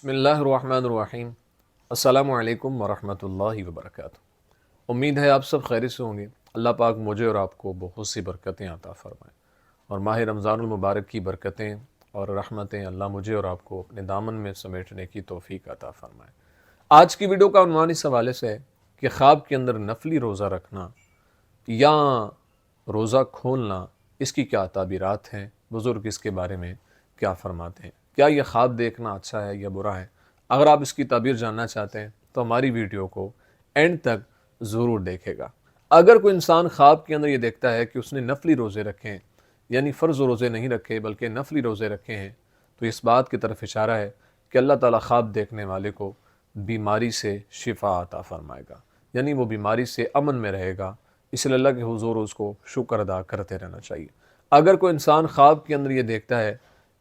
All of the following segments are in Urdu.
بسم اللہ الرحمن الرحیم۔ السلام علیکم ورحمۃ اللہ وبرکاتہ۔ امید ہے آپ سب خیریت سے ہوں گے۔ اللہ پاک مجھے اور آپ کو بہت سی برکتیں عطا فرمائیں، اور ماہ رمضان المبارک کی برکتیں اور رحمتیں اللہ مجھے اور آپ کو اپنے دامن میں سمیٹنے کی توفیق عطا فرمائیں۔ آج کی ویڈیو کا عنوان اس حوالے سے ہے کہ خواب کے اندر نفلی روزہ رکھنا یا روزہ کھولنا، اس کی کیا تعبیرات ہیں، بزرگ اس کے بارے میں کیا فرماتے ہیں، کیا یہ خواب دیکھنا اچھا ہے یا برا ہے؟ اگر آپ اس کی تعبیر جاننا چاہتے ہیں تو ہماری ویڈیو کو اینڈ تک ضرور دیکھے گا۔ اگر کوئی انسان خواب کے اندر یہ دیکھتا ہے کہ اس نے نفلی روزے رکھے ہیں، یعنی فرض روزے نہیں رکھے بلکہ نفلی روزے رکھے ہیں، تو اس بات کی طرف اشارہ ہے کہ اللہ تعالیٰ خواب دیکھنے والے کو بیماری سے شفا عطا فرمائے گا، یعنی وہ بیماری سے امن میں رہے گا۔ اس لیے اللہ کے حضور اس کو شکر ادا کرتے رہنا چاہیے۔ اگر کوئی انسان خواب کے اندر یہ دیکھتا ہے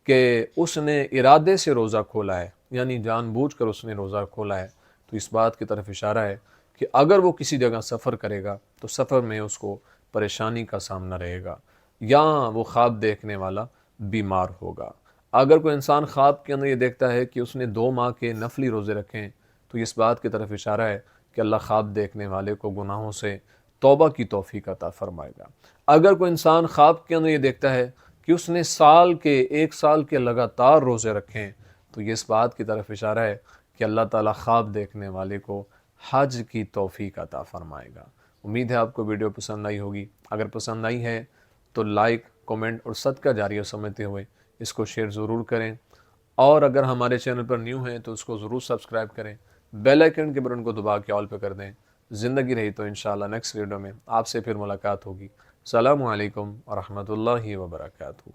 کہ اس نے ارادے سے روزہ کھولا ہے، یعنی جان بوجھ کر اس نے روزہ کھولا ہے، تو اس بات کی طرف اشارہ ہے کہ اگر وہ کسی جگہ سفر کرے گا تو سفر میں اس کو پریشانی کا سامنا رہے گا، یا وہ خواب دیکھنے والا بیمار ہوگا۔ اگر کوئی انسان خواب کے اندر یہ دیکھتا ہے کہ اس نے 2 ماہ کے نفلی روزے رکھے ہیں، تو اس بات کی طرف اشارہ ہے کہ اللہ خواب دیکھنے والے کو گناہوں سے توبہ کی توفیق عطا فرمائے گا۔ اگر کوئی انسان خواب کے اندر یہ دیکھتا ہے کہ اس نے ایک سال کے لگاتار روزے رکھے ہیں، تو یہ اس بات کی طرف اشارہ ہے کہ اللہ تعالیٰ خواب دیکھنے والے کو حج کی توفیق عطا فرمائے گا۔ امید ہے آپ کو ویڈیو پسند آئی ہوگی۔ اگر پسند آئی ہے تو لائک، کومنٹ اور صدقہ جاریہ سمجھتے ہوئے اس کو شیئر ضرور کریں، اور اگر ہمارے چینل پر نیو ہیں تو اس کو ضرور سبسکرائب کریں، بیل آئیکن کے بٹن کو دبا کے آل پہ کر دیں۔ زندگی رہی تو انشاءاللہ نیکسٹ ویڈیو میں آپ سے پھر ملاقات ہوگی۔ السلام علیکم ورحمۃ اللہ وبرکاتہ۔